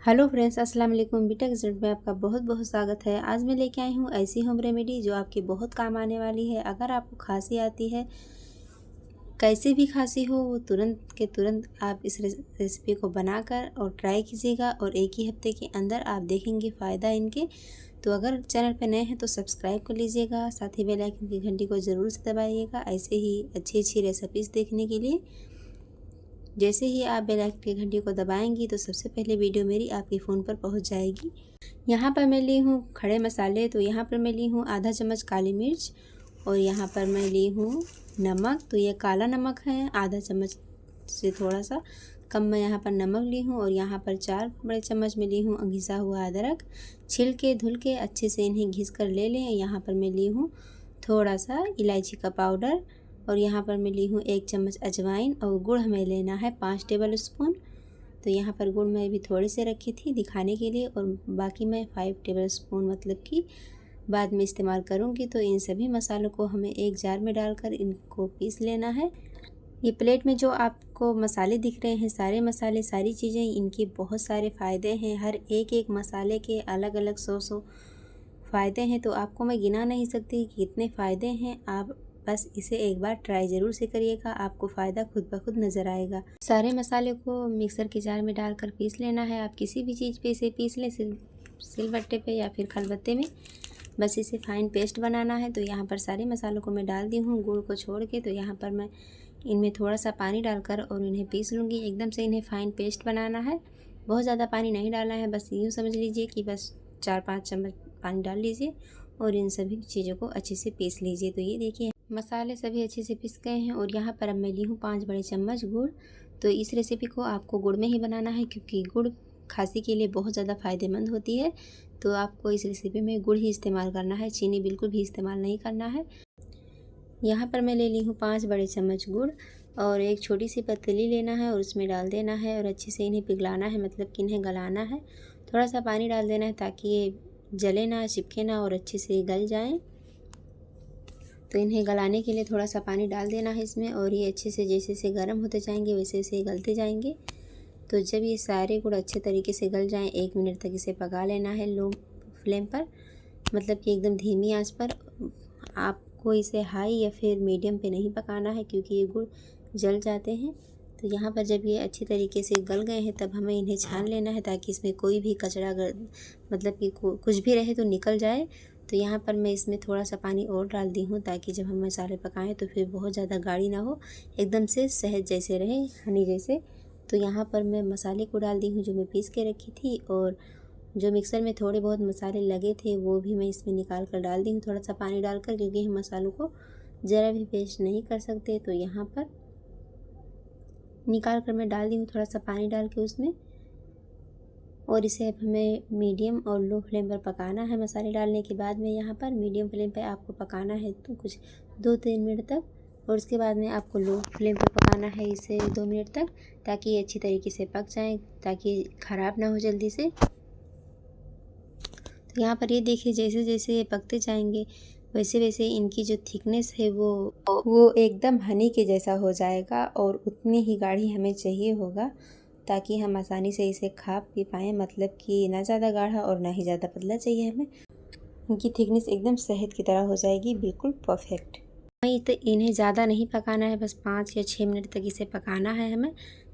Hello friends, अस्सलाम वालेकुम। BTech result में आपका बहुत बहुत स्वागत है। आज मैं लेके आई हूँ ऐसी होम रेमेडी जो आपकी बहुत काम आने वाली है। अगर आपको खांसी आती है, कैसी भी खांसी हो, वो तुरंत के तुरंत आप इस रेसिपी को बनाकर और ट्राई कीजिएगा और एक ही हफ्ते के अंदर आप देखेंगे फ़ायदा इनके। तो अगर चैनल पर नए हैं तो सब्सक्राइब कर लीजिएगा, साथ ही बेल आइकन की घंटी को ज़रूर से दबाइएगा ऐसे ही अच्छी अच्छी रेसिपीज़ देखने के लिए। जैसे ही आप बेल आइकन की घंटी को दबाएंगी तो सबसे पहले वीडियो मेरी आपके फ़ोन पर पहुंच जाएगी। यहाँ पर मैं ली हूँ खड़े मसाले। तो यहाँ पर मैं ली हूँ आधा चम्मच काली मिर्च और यहाँ पर मैं ली हूँ नमक। तो ये काला नमक है, आधा चम्मच से थोड़ा सा कम मैं यहाँ पर नमक ली हूँ। और यहाँ पर 4 बड़े चम्मच में ली हूँ घिसा हुआ अदरक। छिल के धुल के अच्छे से इन्हें घिस कर ले लें। यहाँ पर मैं ली हूँ थोड़ा सा इलायची का पाउडर और यहाँ पर मैं ली हूँ 1 चम्मच अजवाइन। और गुड़ हमें लेना है 5 टेबल स्पून। तो यहाँ पर गुड़ मैं भी थोड़े से रखी थी दिखाने के लिए और बाकी मैं 5 टेबल स्पून मतलब कि बाद में इस्तेमाल करूँगी। तो इन सभी मसालों को हमें एक जार में डालकर इनको पीस लेना है। ये प्लेट में जो आपको मसाले दिख रहे हैं, सारे मसाले, सारी चीज़ें, इनके बहुत सारे फ़ायदे हैं। हर एक एक मसाले के अलग अलग 100 फ़ायदे हैं। तो आपको मैं गिना नहीं सकती कि कितने फ़ायदे हैं। आप बस इसे एक बार ट्राई ज़रूर से करिएगा, आपको फ़ायदा खुद ब खुद नज़र आएगा। सारे मसाले को मिक्सर के जार में डालकर पीस लेना है। आप किसी भी चीज़ पे इसे पीस लें, सिलबट्टे पे या फिर खलबत्ते में, बस इसे फाइन पेस्ट बनाना है। तो यहाँ पर सारे मसालों को मैं डाल दी हूँ गुड़ को छोड़ के। तो यहाँ पर मैं इनमें थोड़ा सा पानी डालकर और इन्हें पीस लूँगी। एकदम से इन्हें फाइन पेस्ट बनाना है, बहुत ज़्यादा पानी नहीं डालना है। बस यूँ समझ लीजिए कि बस 4-5 चम्मच पानी डाल लीजिए और इन सभी चीज़ों को अच्छे से पीस लीजिए। तो ये देखिए मसाले सभी अच्छे से पीस गए हैं। और यहाँ पर अब मैं ली हूँ 5 बड़े चम्मच गुड़। तो इस रेसिपी को आपको गुड़ में ही बनाना है क्योंकि गुड़ खांसी के लिए बहुत ज़्यादा फ़ायदेमंद होती है। तो आपको इस रेसिपी में गुड़ ही इस्तेमाल करना है, चीनी बिल्कुल भी इस्तेमाल नहीं करना है। यहाँ पर मैं ले ली हूँ 5 बड़े चम्मच गुड़ और एक छोटी सी पतीली लेना है और उसमें डाल देना है और अच्छे से इन्हें पिघलाना है, मतलब कि इन्हें गलाना है। थोड़ा सा पानी डाल देना है ताकि ये जले ना, चिपके ना और अच्छे से गल जाएं। तो इन्हें गलाने के लिए थोड़ा सा पानी डाल देना है इसमें और ये अच्छे से जैसे जैसे गर्म होते जाएंगे वैसे वैसे गलते जाएंगे। तो जब ये सारे गुड़ अच्छे तरीके से गल जाएं, 1 मिनट तक इसे पका लेना है लो फ्लेम पर, मतलब कि एकदम धीमी आंच पर। आपको इसे हाई या फिर मीडियम पे नहीं पकाना है क्योंकि ये गुड़ जल जाते हैं। तो यहाँ पर जब ये अच्छी तरीके से गल गए हैं तब हमें इन्हें छान लेना है ताकि इसमें कोई भी कचरा मतलब कि कुछ भी रहे तो निकल जाए। तो यहाँ पर मैं इसमें थोड़ा सा पानी और डाल दी हूँ ताकि जब हम मसाले पकाएं तो फिर बहुत ज़्यादा गाढ़ी ना हो, एकदम से सहज जैसे रहे, हनी जैसे। तो यहाँ पर मैं मसाले को डाल दी हूँ जो मैं पीस के रखी थी और जो मिक्सर में थोड़े बहुत मसाले लगे थे वो भी मैं इसमें निकाल कर डाल दी हूँ थोड़ा सा पानी डालकर, क्योंकि हम मसालों को ज़रा भी पेस्ट नहीं कर सकते। तो यहाँ पर निकाल कर मैं डाल दी हूँ थोड़ा सा पानी डाल के उसमें। और इसे अब हमें मीडियम और लो फ्लेम पर पकाना है। मसाले डालने के बाद में यहाँ पर मीडियम फ्लेम पर आपको पकाना है तो कुछ 2-3 मिनट तक, और उसके बाद में आपको लो फ्लेम पर पकाना है इसे 2 मिनट तक ताकि ये अच्छी तरीके से पक जाए, ताकि ख़राब ना हो जल्दी से। तो यहाँ पर ये देखिए जैसे जैसे ये पकते जाएंगे वैसे वैसे इनकी जो थिकनेस है वो एकदम हनी के जैसा हो जाएगा और उतनी ही गाढ़ी हमें चाहिए होगा ताकि हम आसानी से इसे खा पी पाएँ, मतलब कि ना ज़्यादा गाढ़ा और ना ही ज़्यादा पतला चाहिए हमें। इनकी थिकनेस एकदम शहद की तरह हो जाएगी, बिल्कुल परफेक्ट। नहीं तो इन्हें ज़्यादा नहीं पकाना है, बस 5 या 6 मिनट तक इसे पकाना है हमें,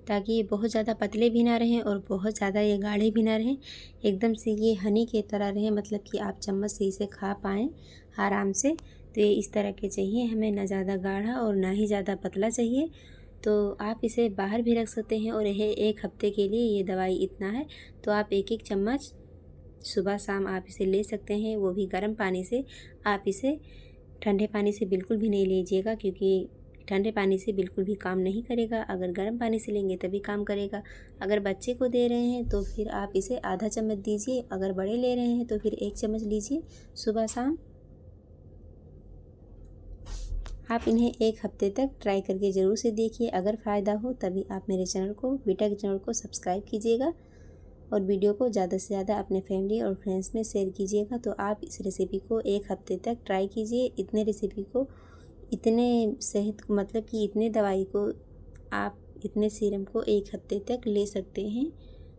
ताकि ये बहुत ज़्यादा पतले भी ना रहें और बहुत ज़्यादा ये गाढ़े भी ना रहें, एकदम से ये हनी की तरह रहें, मतलब कि आप चम्मच से इसे खा पाएँ आराम से। तो ये इस तरह के चाहिए हमें, ना ज़्यादा गाढ़ा और ना ही ज़्यादा पतला चाहिए। तो आप इसे बाहर भी रख सकते हैं और यह 1 हफ्ते के लिए ये दवाई इतना है। तो आप 1-1 चम्मच सुबह शाम आप इसे ले सकते हैं, वो भी गर्म पानी से। आप इसे ठंडे पानी से बिल्कुल भी नहीं लीजिएगा क्योंकि ठंडे पानी से बिल्कुल भी काम नहीं करेगा। अगर गर्म पानी से लेंगे तभी काम करेगा। अगर बच्चे को दे रहे हैं तो फिर आप इसे आधा चम्मच दीजिए, अगर बड़े ले रहे हैं तो फिर 1 चम्मच लीजिए सुबह शाम। आप इन्हें 1 हफ्ते तक ट्राई करके ज़रूर से देखिए, अगर फ़ायदा हो तभी आप मेरे चैनल को, बीटेक चैनल को सब्सक्राइब कीजिएगा और वीडियो को ज़्यादा से ज़्यादा अपने फैमिली और फ्रेंड्स में शेयर कीजिएगा। तो आप इस रेसिपी को 1 हफ्ते तक ट्राई कीजिए। इतने रेसिपी को, इतने सेहत को, मतलब कि इतने दवाई को, आप इतने सीरम को 1 हफ्ते तक ले सकते हैं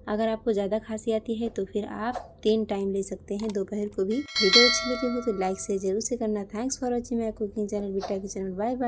अगर आपको ज़्यादा खांसी आती है तो फिर आप 3 टाइम ले सकते हैं, दोपहर को भी। वीडियो अच्छी लगी हो तो लाइक से ज़रूर से करना। Thanks for watching my cooking channel Bitta kitchen. Bye bye.